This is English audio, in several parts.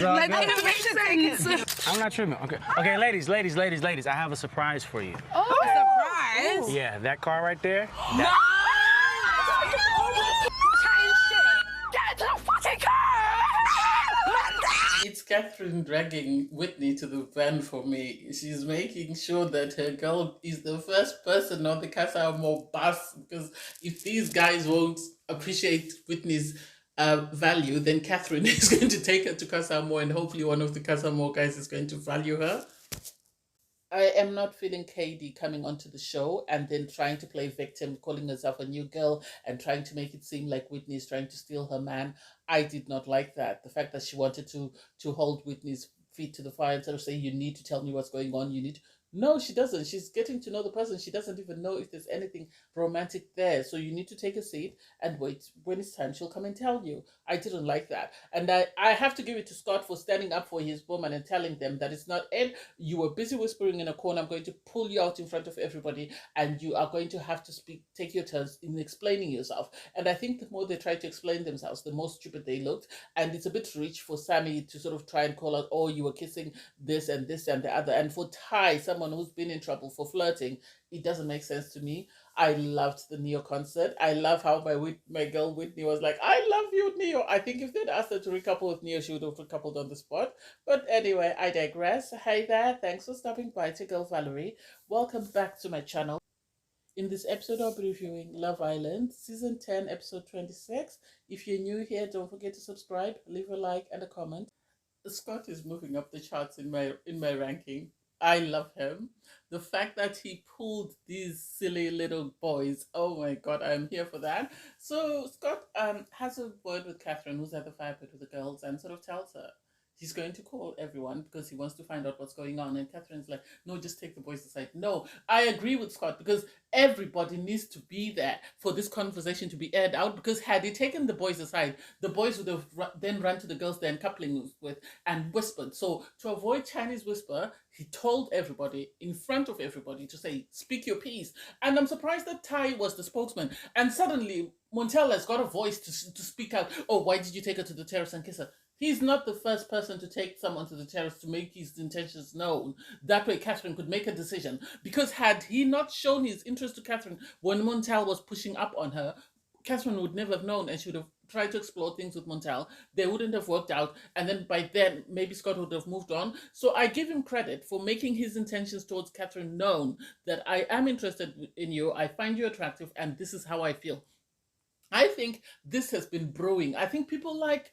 Like, I'm not tripping. Okay, ladies. I have a surprise for you. surprise? Yeah, that car right there. No! It's Catherine dragging Whitney to the van for me. She's making sure that her girl is the first person on the Casa Amor bus, because if these guys won't appreciate Whitney's value, then Catherine is going to take her to Casa Amor, and hopefully one of the Casa Amor guys is going to value her. I am not feeling Katie coming onto the show and then trying to play victim, calling herself a new girl and trying to make it seem like Whitney is trying to steal her man. I did not like that. The fact that she wanted to hold Whitney's feet to the fire instead of saying, you need to tell me what's going on. You need to... No, she doesn't. She's getting to know the person. She doesn't even know if there's anything romantic there. So you need to take a seat and wait. When it's time, she'll come and tell you. I didn't like that. And I have to give it to Scott for standing up for his woman and telling them that it's not Ed. You were busy whispering in a corner. I'm going to pull you out in front of everybody and you are going to have to speak, take your turns in explaining yourself. And I think the more they try to explain themselves, the more stupid they looked. And it's a bit rich for Sammy to sort of try and call out, oh, you were kissing this and the other. And for Ty, someone who's been in trouble for flirting, it doesn't make sense to me. I loved the Neo concert. I love how my girl Whitney was like, I love you, Neo. I think if they'd asked her to recouple with Neo, she would have recoupled on the spot. But anyway, I digress. Hey there, thanks for stopping by to Girl Valerie. Welcome back to my channel. In this episode, I'll be reviewing Love Island, Season 10, Episode 26. If you're new here, don't forget to subscribe, leave a like and a comment. Scott is moving up the charts in my ranking. I love him. The fact that he pulled these silly little boys, oh my God, I'm here for that. So Scott has a word with Catherine, who's at the fire pit with the girls, and sort of tells her he's going to call everyone because he wants to find out what's going on. And Catherine's like, no, just take the boys aside. No, I agree with Scott because everybody needs to be there for this conversation to be aired out, because had he taken the boys aside, the boys would have then run to the girls they're coupling with and whispered. So to avoid Chinese whisper, he told everybody in front of everybody to say, speak your piece. And I'm surprised that Ty was the spokesman. And suddenly Montel has got a voice to speak out. Oh, why did you take her to the terrace and kiss her? He's not the first person to take someone to the terrace to make his intentions known. That way Catherine could make a decision. Because had he not shown his interest to Catherine when Montel was pushing up on her, Catherine would never have known, and she would have tried to explore things with Montel. They wouldn't have worked out. And then by then, maybe Scott would have moved on. So I give him credit for making his intentions towards Catherine known, that I am interested in you, I find you attractive, and this is how I feel. I think this has been brewing. I think people like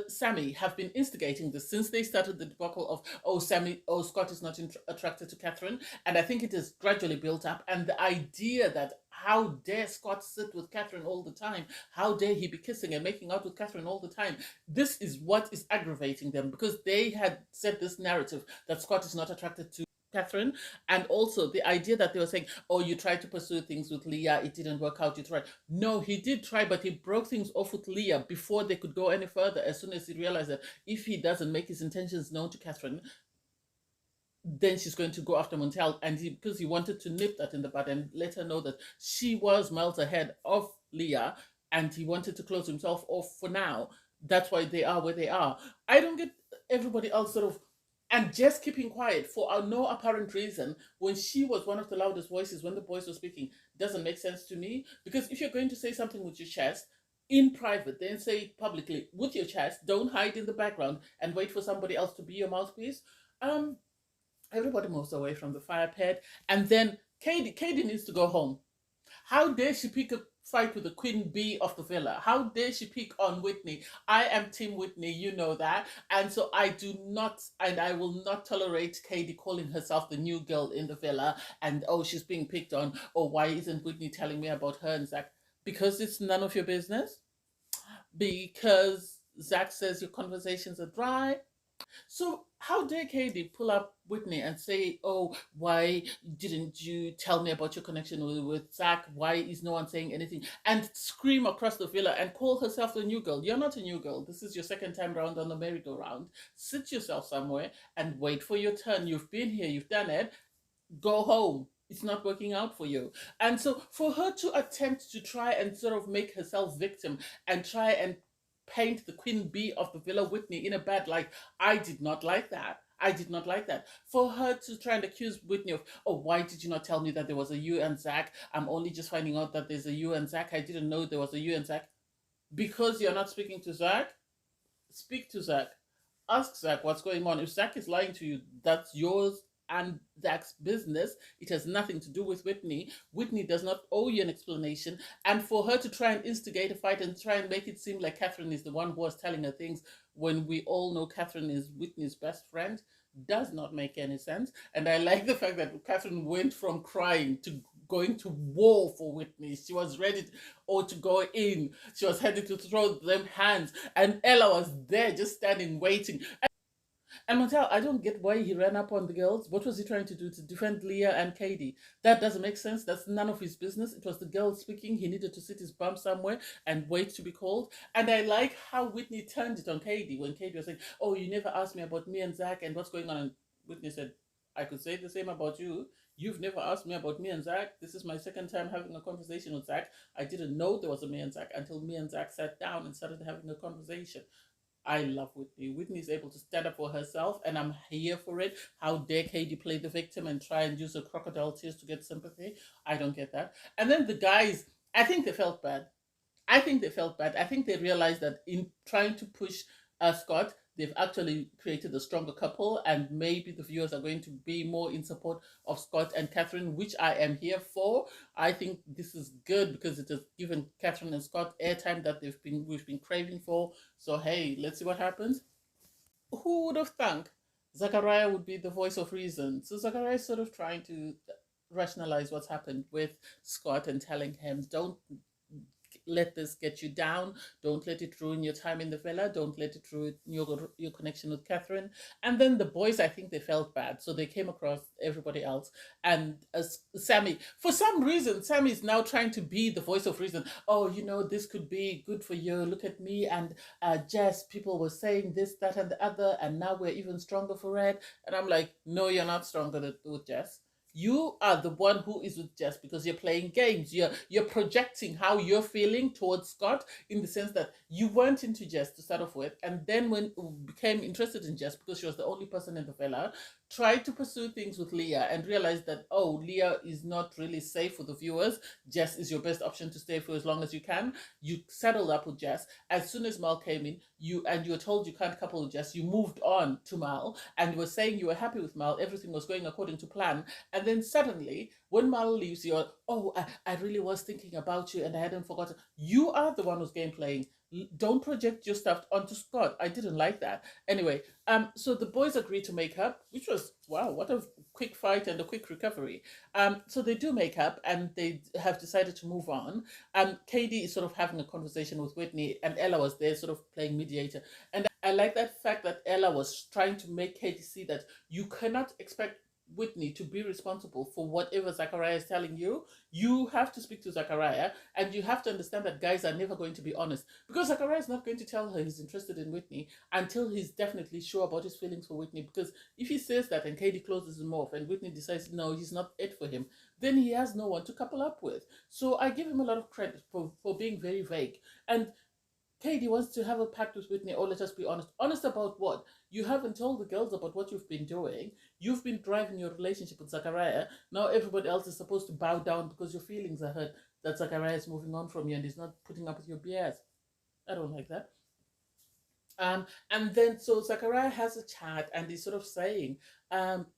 Sammy have been instigating this since they started the debacle of Scott is not attracted to Catherine, and I think it has gradually built up. And the idea that how dare Scott sit with Catherine all the time, how dare he be kissing and making out with Catherine all the time, this is what is aggravating them, because they had set this narrative that Scott is not attracted to Catherine, and also the idea that they were saying, oh, you tried to pursue things with Leah, it didn't work out, you tried. No, he did try, but he broke things off with Leah before they could go any further, as soon as he realized that if he doesn't make his intentions known to Catherine, then she's going to go after Montel, and because he wanted to nip that in the bud and let her know that she was miles ahead of Leah, and he wanted to close himself off for now. That's why they are where they are. I don't get everybody else sort of and just keeping quiet for no apparent reason when she was one of the loudest voices when the boys were speaking. Doesn't make sense to me, because if you're going to say something with your chest in private, then say it publicly with your chest. Don't hide in the background and wait for somebody else to be your mouthpiece. Everybody moves away from the fire pit, and then Katie needs to go home. How dare she pick a fight with the queen bee of the villa? How dare she pick on Whitney? I am Team Whitney, you know that. And so I do not, and I will not tolerate Katie calling herself the new girl in the villa and, oh, she's being picked on, or why isn't Whitney telling me about her and Zach? Because it's none of your business? Because Zach says your conversations are dry? So how dare Katie pull up Whitney and say, oh, why didn't you tell me about your connection with Zach? Why is no one saying anything? And scream across the villa and call herself the new girl. You're not a new girl. This is your second time round on the merry-go-round. Sit yourself somewhere and wait for your turn. You've been here. You've done it. Go home. It's not working out for you. And so for her to attempt to try and sort of make herself victim and try and paint the queen bee of the villa, Whitney, in a bad light. I did not like that. I did not like that. For her to try and accuse Whitney of, oh, why did you not tell me that there was a you and Zach? I'm only just finding out that there's a you and Zach. I didn't know there was a you and Zach. Because you're not speaking to Zach, speak to Zach. Ask Zach what's going on. If Zach is lying to you, that's yours and Zach's business. It has nothing to do with Whitney. Whitney does not owe you an explanation. And for her to try and instigate a fight and try and make it seem like Catherine is the one who was telling her things when we all know Catherine is Whitney's best friend does not make any sense. And I like the fact that Catherine went from crying to going to war for Whitney. She was ready to go in. She was headed to throw them hands. And Ella was there just standing waiting. And Montel, I don't get why he ran up on the girls. What was he trying to do? To defend Leah and Katie? That doesn't make sense. That's none of his business. It was the girls speaking. He needed to sit his bum somewhere and wait to be called. And I like how Whitney turned it on Katie when Katie was saying, oh, you never asked me about me and Zach and what's going on. And Whitney said, I could say the same about you. You've never asked me about me and Zach. This is my second time having a conversation with Zach. I didn't know there was a me and Zach until me and Zach sat down and started having a conversation. I love Whitney. Whitney is able to stand up for herself, and I'm here for it. How dare Katie play the victim and try and use her crocodile tears to get sympathy? I don't get that. And then the guys, I think they felt bad. I think they realized that in trying to push Scott, they've actually created a stronger couple, and maybe the viewers are going to be more in support of Scott and Catherine, which I am here for. I think this is good because it has given Catherine and Scott airtime that we've been craving for. So hey, let's see what happens. Who would have thunk Zachariah would be the voice of reason? So Zachariah is sort of trying to rationalize what's happened with Scott and telling him, don't let this get you down. Don't let it ruin your time in the villa. Don't let it ruin your connection with Catherine. And then the boys, I think they felt bad. So they came across everybody else. And Sammy, for some reason, Sammy is now trying to be the voice of reason. Oh, you know, this could be good for you. Look at me and Jess, people were saying this, that, and the other. And now we're even stronger for it. And I'm like, no, you're not stronger with Jess. You are the one who is with Jess because you're playing games. You're projecting how you're feeling towards Scott in the sense that you weren't into Jess to start off with, and then when you became interested in Jess because she was the only person in the villa, tried to pursue things with Leah and realized that, oh, Leah is not really safe for the viewers. Jess is your best option to stay for as long as you can. You settled up with Jess. As soon as Mal came in, you were told you can't couple with Jess. You moved on to Mal and you were saying you were happy with Mal. Everything was going according to plan. And then suddenly, when Mal leaves, you're, oh, I really was thinking about you and I hadn't forgotten. You are the one who's game playing. Don't project your stuff onto Scott. I didn't like that. Anyway, so the boys agreed to make up, which was, wow, what a quick fight and a quick recovery. So they do make up and they have decided to move on. Katie is sort of having a conversation with Whitney and Ella was there sort of playing mediator. And I like that fact that Ella was trying to make Katie see that you cannot expect Whitney to be responsible for whatever Zachariah is telling you. You have to speak to Zachariah and you have to understand that guys are never going to be honest because Zachariah is not going to tell her he's interested in Whitney until he's definitely sure about his feelings for Whitney, because if he says that and Katie closes him off and Whitney decides no, he's not it for him, then he has no one to couple up with. So I give him a lot of credit for being very vague. And Katie wants to have a pact with Whitney. Oh, let us be honest. Honest about what? You haven't told the girls about what you've been doing. You've been driving your relationship with Zachariah. Now everybody else is supposed to bow down because your feelings are hurt that Zachariah is moving on from you and he's not putting up with your BS. I don't like that. And then so Zachariah has a chat and he's sort of saying,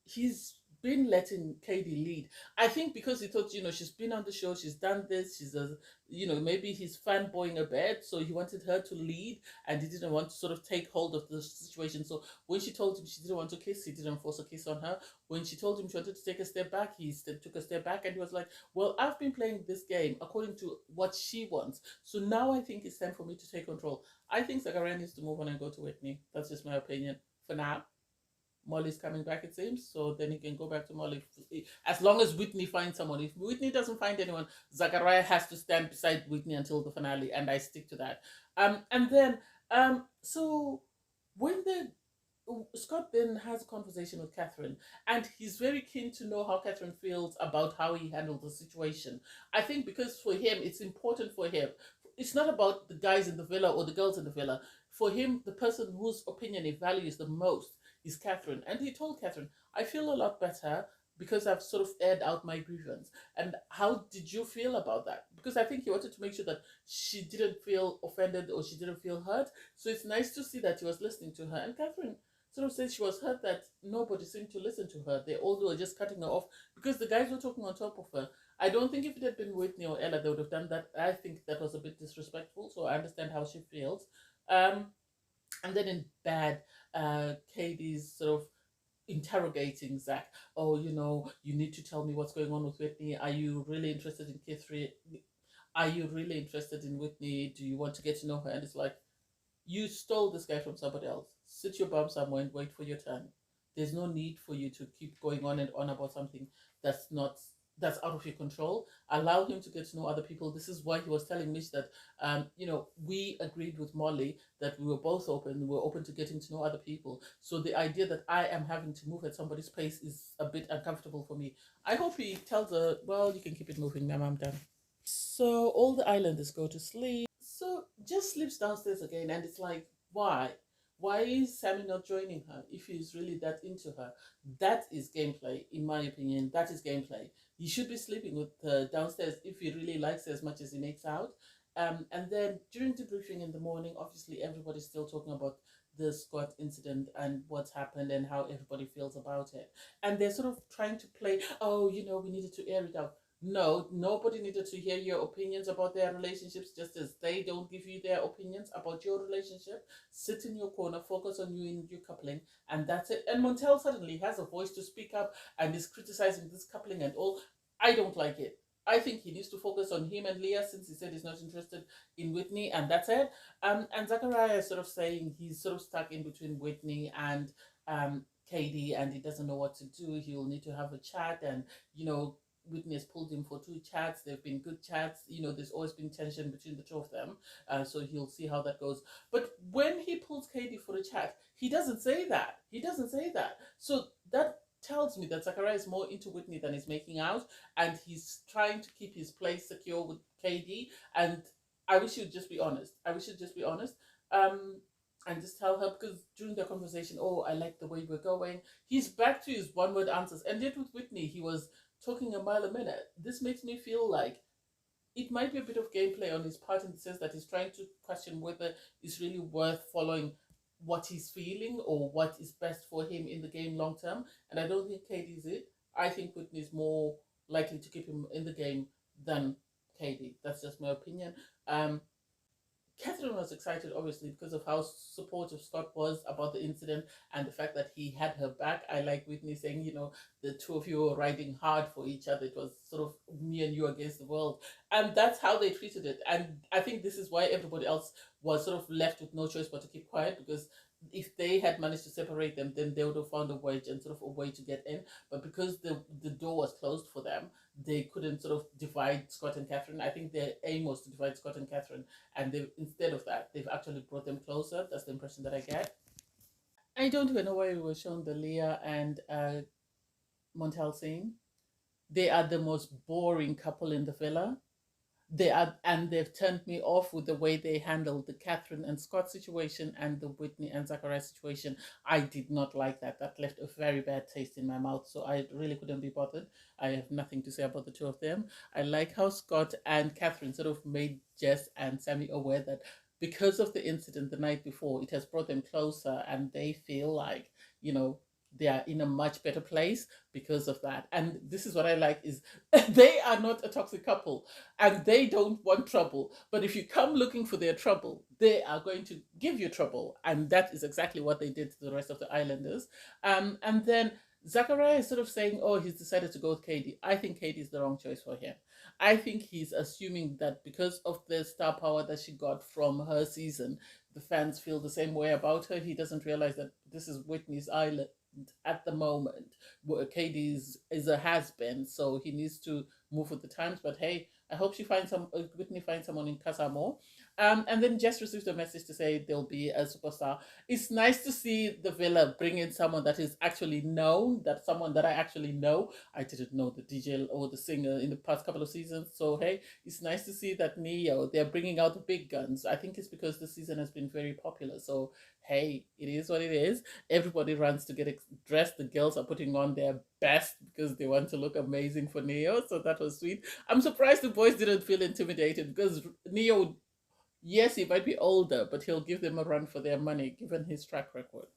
he's been letting Katie lead. I think because he thought, you know, she's been on the show, she's done this, she's a, you know, maybe he's fanboying a bit, so he wanted her to lead and he didn't want to sort of take hold of the situation. So when she told him she didn't want to kiss, he didn't force a kiss on her. When she told him she wanted to take a step back, he took a step back and he was like, well, I've been playing this game according to what she wants. So now I think it's time for me to take control. I think Zachariah needs to move on and go to Whitney. That's just my opinion for now. Molly's coming back, it seems, so then he can go back to Molly. As long as Whitney finds someone. If Whitney doesn't find anyone, Zachariah has to stand beside Whitney until the finale, and I stick to that. And then, so when Scott then has a conversation with Catherine, and he's very keen to know how Catherine feels about how he handled the situation. I think because for him, it's important for him. it's not about the guys in the villa or the girls in the villa. For him, the person whose opinion he values the most is Catherine. And he told Catherine, I feel a lot better because I've sort of aired out my grievance. And how did you feel about that? Because I think he wanted to make sure that she didn't feel offended or she didn't feel hurt. So it's nice to see that he was listening to her. And Catherine sort of said she was hurt that nobody seemed to listen to her. They all were just cutting her off because the guys were talking on top of her. I don't think if it had been Whitney or Ella, they would have done that. I think that was a bit disrespectful, so I understand how she feels. Um, and then in bed, Katie's sort of interrogating Zach. Oh, you need to tell me what's going on with Whitney. Are you really interested in Catherine? Are you really interested in Whitney? Do you want to get to know her? And it's like, you stole this guy from somebody else. Sit your bum somewhere and wait for your turn. There's no need for you to keep going on and on about something that's out of your control. Allow him to get to know other people. This is why he was telling Mitch that we agreed with Molly that we were both open. We were open to getting to know other people. So the idea that I am having to move at somebody's pace is a bit uncomfortable for me. I hope he tells her, well, you can keep it moving, ma'am, I'm done. So all the islanders go to sleep. So Jess sleeps downstairs again, and it's like, why? Why is Sammy not joining her if he's really that into her? That is gameplay, in my opinion. That is gameplay. He should be sleeping with her downstairs if he really likes her as much as he makes out. And then during the briefing in the morning, obviously everybody's still talking about the Scott incident and what's happened and how everybody feels about it. And they're sort of trying to play, oh, we needed to air it out. No, nobody needed to hear your opinions about their relationships, just as they don't give you their opinions about your relationship. Sit in your corner, focus on you and your coupling, and that's it. And Montel suddenly has a voice to speak up and is criticizing this coupling and all. I don't like it. I think he needs to focus on him and Leah, since he said he's not interested in Whitney, and that's it. And Zachariah is sort of saying he's sort of stuck in between Whitney and Katie, and he doesn't know what to do. He'll need to have a chat, and Whitney has pulled him for 2 chats. They've been good chats. There's always been tension between the two of them. So he'll see how that goes. But when he pulls Katie for a chat, he doesn't say that. He doesn't say that. So that tells me that Zachariah is more into Whitney than he's making out. And he's trying to keep his place secure with Katie. And I wish he would just be honest. And just tell her, because during the conversation, oh, I like the way we're going. He's back to his one-word answers. And yet with Whitney, he was talking a mile a minute. This makes me feel like it might be a bit of gameplay on his part, in the sense that he's trying to question whether it's really worth following what he's feeling or what is best for him in the game long term. And I don't think Katie's it. I think Whitney's more likely to keep him in the game than Katie. That's just my opinion. Catherine was excited, obviously, because of how supportive Scott was about the incident and the fact that he had her back. I like Whitney saying, the two of you were riding hard for each other. It was sort of me and you against the world. And that's how they treated it. And I think this is why everybody else was sort of left with no choice but to keep quiet, because if they had managed to separate them, then they would have found a wedge and sort of a way to get in. But because the door was closed for them, they couldn't sort of divide Scott and Catherine. I think their aim was to divide Scott and Catherine, and instead of that, they've actually brought them closer. That's the impression that I get. I don't even know why we were shown the Leah and Montel scene. They are the most boring couple in the villa. And they've turned me off with the way they handled the Catherine and Scott situation and the Whitney and Zachariah situation. I did not like that. That left a very bad taste in my mouth, so I really couldn't be bothered. I have nothing to say about the two of them. I like how Scott and Catherine sort of made Jess and Sammy aware that because of the incident the night before, it has brought them closer, and they feel like, they are in a much better place because of that. And this is what I like is they are not a toxic couple, and they don't want trouble. But if you come looking for their trouble, they are going to give you trouble. And that is exactly what they did to the rest of the islanders. And then Zachariah is sort of saying, oh, he's decided to go with Katie. I think Katie is the wrong choice for him. I think he's assuming that because of the star power that she got from her season, the fans feel the same way about her. He doesn't realize that this is Whitney's island at the moment. Katie is a has-been, so he needs to move with the times. But hey, I hope Whitney finds someone in Casa Amor. And then Jess received a message to say there'll be a superstar. It's nice to see the villa bring in someone that is actually known, that someone that I actually know. I didn't know the DJ or the singer in the past couple of seasons. So, hey, it's nice to see that Neo, they're bringing out the big guns. I think it's because the season has been very popular. So, hey, it is what it is. Everybody runs to get dressed. The girls are putting on their best because they want to look amazing for Neo. So that was sweet. I'm surprised the boys didn't feel intimidated because Neo, yes, he might be older, but he'll give them a run for their money given his track record.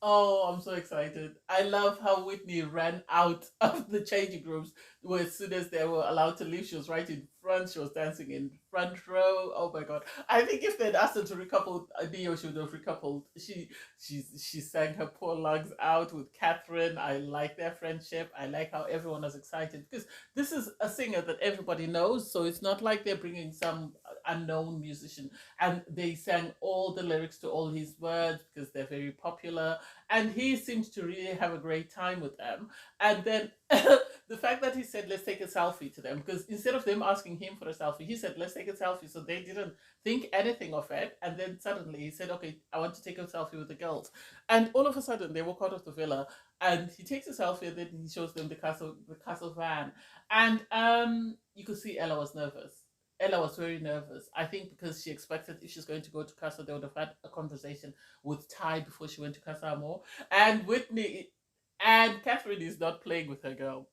Oh, I'm so excited. I love how Whitney ran out of the changing rooms as soon as they were allowed to leave. She was right in front. She was dancing in front row. Oh my god. I think if they'd asked her to recouple Dio, she would have recoupled. She sang her poor lungs out with Catherine. I like their friendship. I like how everyone was excited because this is a singer that everybody knows. So it's not like they're bringing some unknown musician. And they sang all the lyrics to all his words because they're very popular, and he seemed to really have a great time with them. And then the fact that he said, let's take a selfie to them, because instead of them asking him for a selfie, he said, let's take a selfie. So they didn't think anything of it. And then suddenly he said, okay, I want to take a selfie with the girls. And all of a sudden they walk out of the villa and he takes a selfie and then he shows them the castle van. And you could see Ella was nervous. Ella was very nervous. I think because she expected if she's going to go to Casa, they would have had a conversation with Ty before she went to Casa Amor. And Whitney and Catherine is not playing with her girl.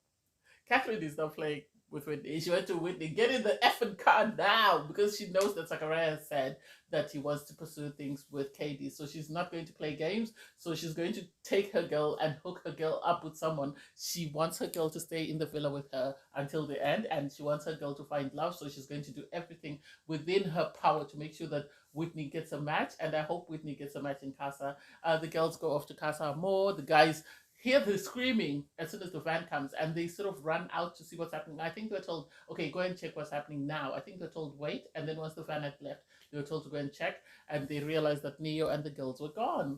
Catherine is not playing with Whitney. She went to Whitney, get in the effing car now, because she knows that Zachariah said that he wants to pursue things with Katie. So she's not going to play games. So she's going to take her girl and hook her girl up with someone. She wants her girl to stay in the villa with her until the end, and she wants her girl to find love. So she's going to do everything within her power to make sure that Whitney gets a match. And I hope Whitney gets a match in Casa. The girls go off to Casa more. The guys hear the screaming as soon as the van comes, and they sort of run out to see what's happening. I think they're told, okay, go and check what's happening now. I think they're told wait, and then once the van had left, they were told to go and check, and they realized that Neo and the girls were gone.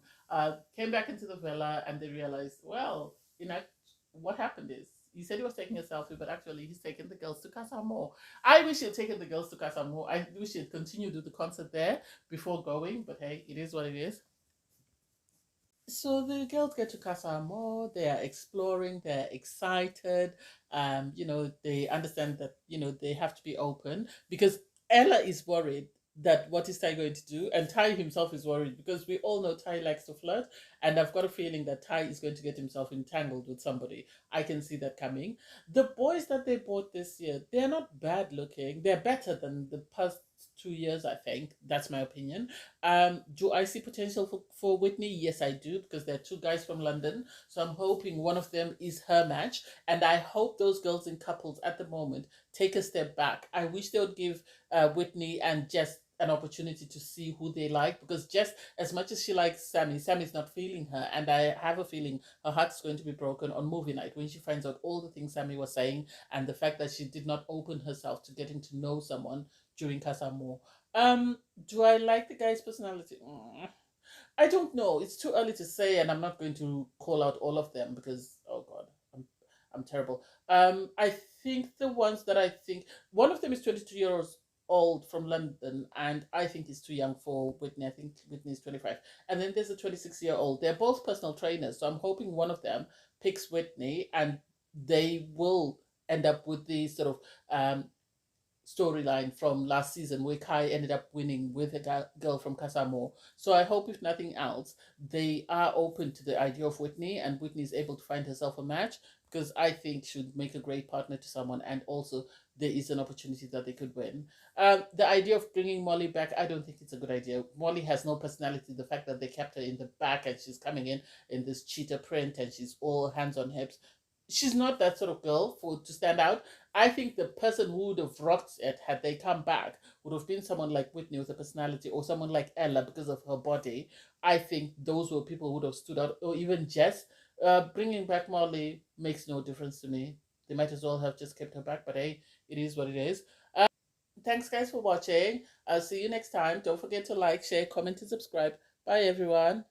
Came back into the villa, and they realized, well, what happened is he said he was taking a selfie, but actually he's taking the girls to Casa Amor. I wish he had taken the girls to Casa Amor. I wish he had continued with the concert there before going, but hey, it is what it is. So the girls get to Casa Amor, they are exploring, they're excited. They understand that, they have to be open because Ella is worried that what is Ty going to do? And Ty himself is worried because we all know Ty likes to flirt. And I've got a feeling that Ty is going to get himself entangled with somebody. I can see that coming. The boys that they bought this year, they're not bad looking. They're better than the past 2 years, I think. That's my opinion. Do I see potential for Whitney? Yes, I do, because there are two guys from London. So I'm hoping one of them is her match. And I hope those girls in couples at the moment take a step back. I wish they would give Whitney and Jess an opportunity to see who they like, because Jess, as much as she likes Sammy's not feeling her. And I have a feeling her heart's going to be broken on movie night when she finds out all the things Sammy was saying and the fact that she did not open herself to getting to know someone during Casa Amor. Do I like the guy's personality? I don't know. It's too early to say, and I'm not going to call out all of them because, oh God, I'm terrible. I think the ones that I think, one of them is 22 years old from London, and I think he's too young for Whitney. I think Whitney is 25. And then there's a 26-year-old. They're both personal trainers, so I'm hoping one of them picks Whitney, and they will end up with the sort of storyline from last season where Kai ended up winning with a girl from Casa Amor. So I hope, if nothing else, they are open to the idea of Whitney, and Whitney is able to find herself a match, because I think she'd make a great partner to someone, and also there is an opportunity that they could win. The idea of bringing Molly back, I don't think it's a good idea. Molly has no personality. The fact that they kept her in the back and she's coming in this cheetah print and she's all hands on hips, she's not that sort of girl to stand out. I think the person who would have rocked it had they come back would have been someone like Whitney with a personality, or someone like Ella because of her body. I think those were people who would have stood out, or even Jess. Bringing back Molly makes no difference to me. They might as well have just kept her back, but hey, it is what it is. Thanks, guys, for watching. I'll see you next time. Don't forget to like, share, comment, and subscribe. Bye, everyone.